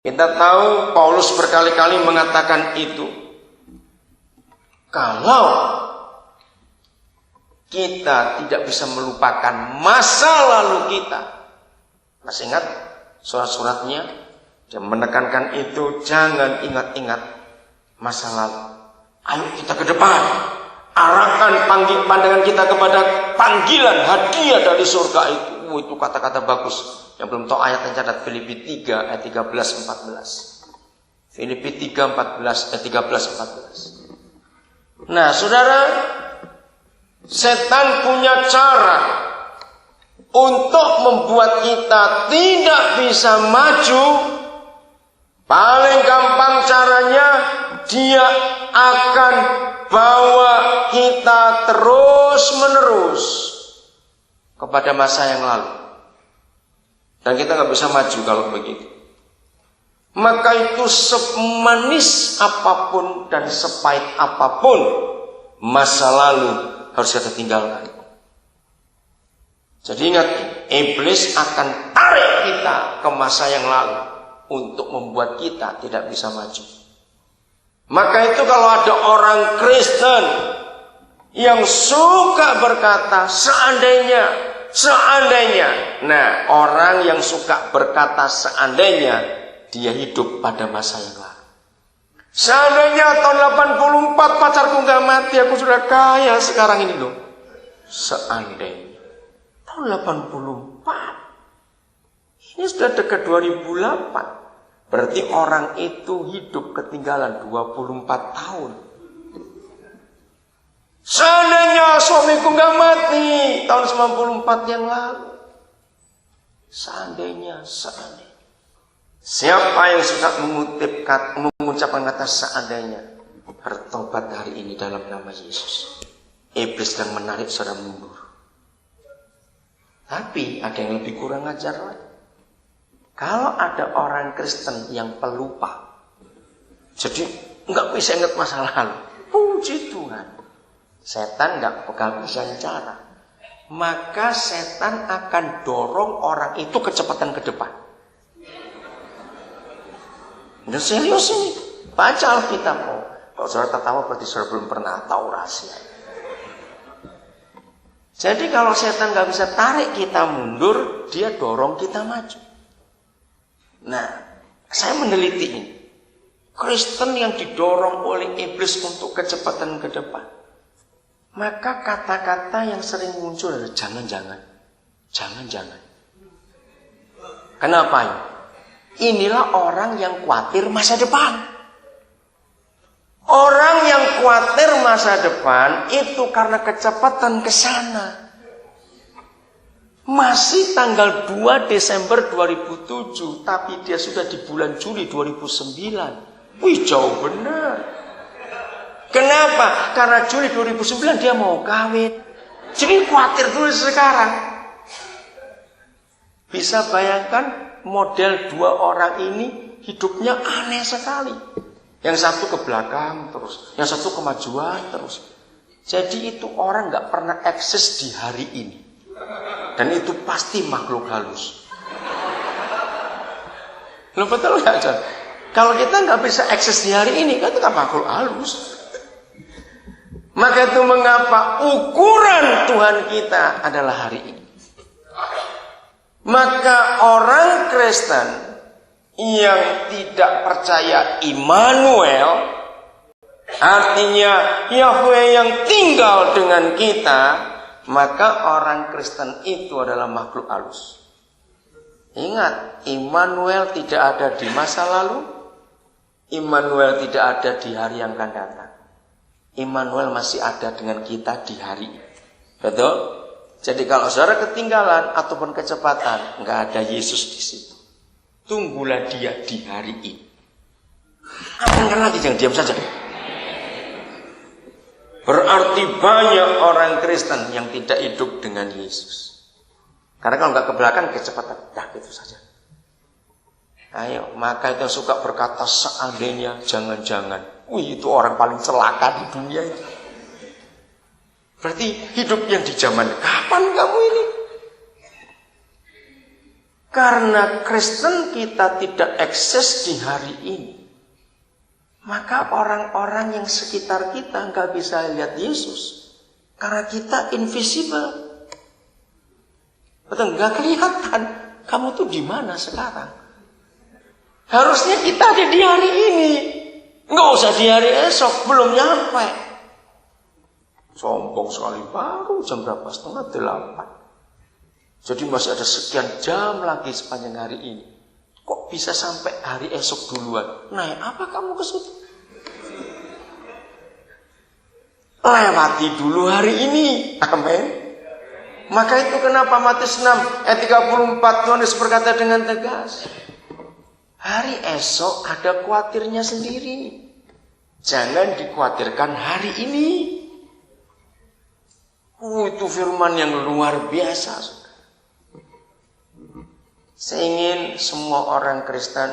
Kita tahu Paulus berkali-kali mengatakan itu. Kalau kita tidak bisa melupakan masa lalu kita. Masih ingat surat-suratnya? Dia menekankan itu, jangan ingat-ingat masa lalu. Ayo kita ke depan. Arahkan pandangan kita kepada panggilan hadiah dari surga itu. Itu kata-kata bagus. Yang belum tahu ayat yang catat, Filipi 3 ayat 13-14. Filipi 3 ayat 13-14. Nah, saudara, setan punya cara untuk membuat kita tidak bisa maju. Paling gampang caranya, dia akan bawa kita terus-menerus kepada masa yang lalu. Dan kita gak bisa maju kalau begitu. Maka itu semanis apapun dan sepahit apapun, masa lalu harus kita tinggalkan. Jadi ingat, iblis akan tarik kita ke masa yang lalu untuk membuat kita tidak bisa maju. Maka itu kalau ada orang Kristen yang suka berkata seandainya. Nah, orang yang suka berkata seandainya, dia hidup pada masa yang lalu. Seandainya tahun 84 pacarku gak mati, aku sudah kaya sekarang ini loh. Seandainya tahun 84, ini sudah dekat 2008. Berarti orang itu hidup ketinggalan 24 tahun. Seandainya suamiku gak mati tahun 94 yang lalu. Seandainya. Siapa yang suka mengucapkan kata seandainya, bertobat hari ini dalam nama Yesus. Iblis dan menarik saudara mundur. Tapi ada yang lebih kurang ajar lagi. Kalau ada orang Kristen yang pelupa, jadi nggak bisa ingat masa lalu, puji Tuhan, setan nggak bisa cara. Maka setan akan dorong orang itu kecepatan ke depan. Ini serius ini. Baca Alkitab. Kalau saudara tertawa berarti saudara belum pernah tahu rahasia. Jadi kalau setan nggak bisa tarik kita mundur, dia dorong kita maju. Nah, saya meneliti ini. Kristen yang didorong oleh iblis untuk kecepatan ke depan. Maka kata-kata yang sering muncul adalah jangan-jangan. Kenapa ini? Inilah orang yang khawatir masa depan. Orang yang khawatir masa depan itu karena kecepatan ke sana. Masih tanggal 2 Desember 2007, tapi dia sudah di bulan Juli 2009. Wih, jauh benar. Kenapa? Karena Juli 2009 dia mau kawin. Jadi khawatir dulu sekarang. Bisa bayangkan model dua orang ini hidupnya aneh sekali. Yang satu ke belakang terus, yang satu kemajuan terus. Jadi itu orang gak pernah eksis di hari ini. Dan itu pasti makhluk halus. Lo betul gak, John? Kalau kita gak bisa eksis di hari ini, kan itu kan makhluk halus. Maka itu mengapa ukuran Tuhan kita adalah hari ini. Maka orang Kristen yang tidak percaya Immanuel, artinya Yahweh yang tinggal dengan kita, maka orang Kristen itu adalah makhluk halus. Ingat, Immanuel tidak ada di masa lalu, Immanuel tidak ada di hari yang akan datang. Immanuel masih ada dengan kita di hari ini. Betul? Jadi kalau saudara ketinggalan ataupun kecepatan, nggak ada Yesus di situ. Tunggulah dia di hari ini. Apa lagi, jangan diam saja. Berarti banyak orang Kristen yang tidak hidup dengan Yesus. Karena kalau nggak ke belakang kecepatan, dah gitu saja. Ayo, maka itu suka berkata seandainya, jangan-jangan. Wih, itu orang paling celaka di dunia itu. Berarti hidup yang di zaman kapan kamu ini? Karena Kristen kita tidak eksis di hari ini, maka orang-orang yang sekitar kita nggak bisa lihat Yesus. Karena kita invisible. Betul, nggak kelihatan. Kamu tuh di mana sekarang? Harusnya kita ada di hari ini. Nggak usah di hari esok, belum nyampe. Sombong sekali, baru jam berapa? 7:30. Jadi masih ada sekian jam lagi sepanjang hari ini. Kok bisa sampai hari esok duluan? Naik apa kamu ke situ? Lewati dulu hari ini. Amin. Maka itu kenapa Matius 6 ayat 34 Tuhan Yesus berkata dengan tegas, hari esok ada khawatirnya sendiri. Jangan dikhawatirkan hari ini. Itu firman yang luar biasa. Saya ingin semua orang Kristen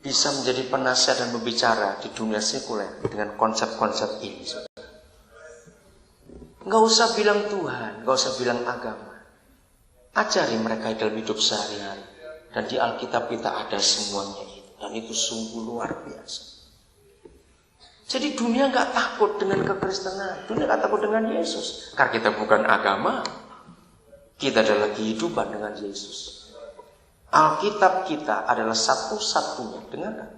bisa menjadi penasihat dan berbicara di dunia sekuler dengan konsep-konsep ini. Nggak usah bilang Tuhan, nggak usah bilang agama. Ajari mereka dalam hidup sehari-hari. Dan di Alkitab kita ada semuanya itu. Dan itu sungguh luar biasa. Jadi dunia nggak takut dengan kekristenan. Dunia nggak takut dengan Yesus. Karena kita bukan agama. Kita adalah kehidupan dengan Yesus. Alkitab kita adalah satu-satunya. Dengarkan.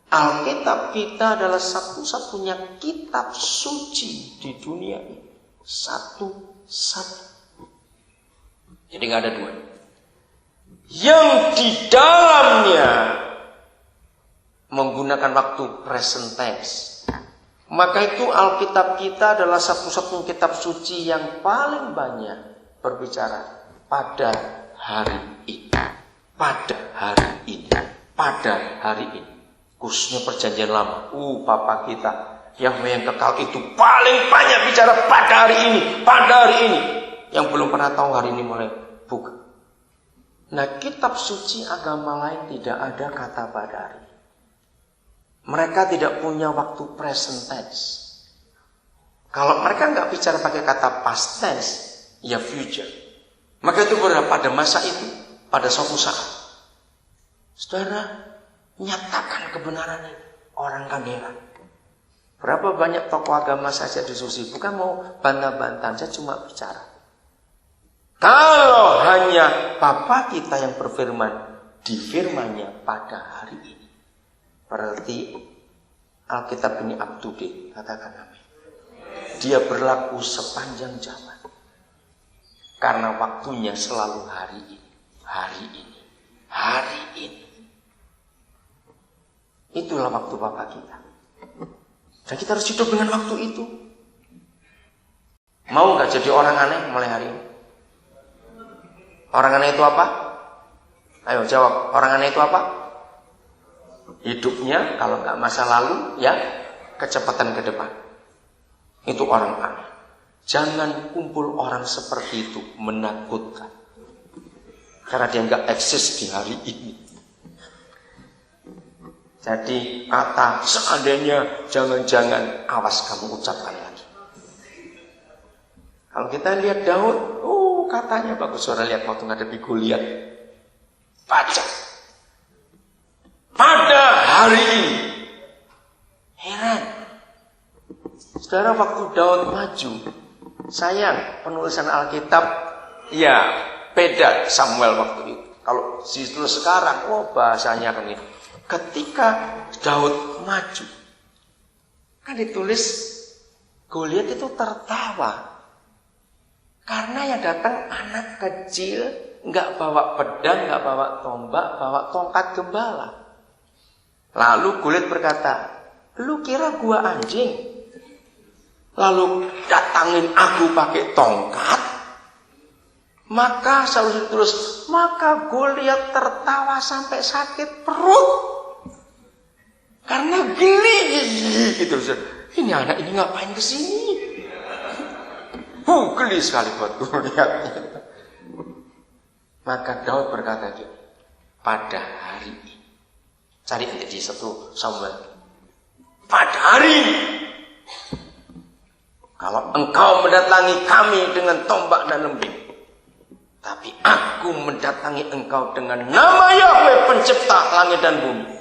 Alkitab kita adalah satu-satunya kitab suci di dunia ini. Satu-satu. Jadi nggak ada dua. Yang di dalamnya menggunakan waktu present tense. Maka itu Alkitab kita adalah satu-satunya kitab suci yang paling banyak berbicara pada hari ini. Pada hari ini. Pada hari ini. Khususnya perjanjian lama. Bapa kita Yahweh yang kekal itu paling banyak bicara pada hari ini. Pada hari ini. Yang belum pernah tahu hari ini mulai buka. Nah, kitab suci agama lain tidak ada kata pada hari. Mereka tidak punya waktu present tense. Kalau mereka nggak bicara pakai kata past tense, ya future. Maka itu berada pada masa itu, pada suatu saat. Saudara, nyatakan kebenaran ini. Orang kan heran. Berapa banyak tokoh agama saja diskusi. Bukan mau bantah-bantahan, saya cuma bicara. Kalau hanya Bapa kita yang berfirman di firman-Nya pada hari ini, berarti Alkitab ini up to date. Katakan amin. Dia berlaku sepanjang zaman. Karena waktunya selalu hari ini. Hari ini. Hari ini. Itulah waktu Bapa kita. Dan kita harus hidup dengan waktu itu. Mau gak jadi orang aneh mulai hari ini? Orang aneh itu apa? Ayo jawab. Orang aneh itu apa? Hidupnya kalau gak masa lalu, ya kecepatan ke depan. Itu orang aneh. Jangan kumpul orang seperti itu, menakutkan. Karena dia gak eksis di hari ini. Jadi kata seandainya, jangan-jangan, awas kamu ucapkan lagi. Kalau kita lihat Daud, katanya bagus. Saudara lihat waktu ngadepi Goliat, baca. Pada hari ini, heran. Saudara, waktu Daud maju, sayang penulisan Alkitab, ya beda Samuel waktu itu. Kalau justru sekarang, bahasanya kan ini. Ketika Daud maju, kan ditulis Goliat itu tertawa. Karena yang datang anak kecil, nggak bawa pedang, nggak bawa tombak, bawa tongkat gembala. Lalu Goliat berkata, lu kira gua anjing? Lalu datangin aku pakai tongkat? Maka selalu terus, maka Goliat tertawa sampai sakit perut. Karena geli gitu. Ini anak ini ngapain kesini? Geli sekali buat Goliat. Maka Daud berkata gitu, pada hari ini. Cari di 1 Samuel. Pada hari ini. Kalau engkau mendatangi kami dengan tombak dan lembing, Tapi aku mendatangi engkau dengan nama Yahweh pencipta langit dan bumi.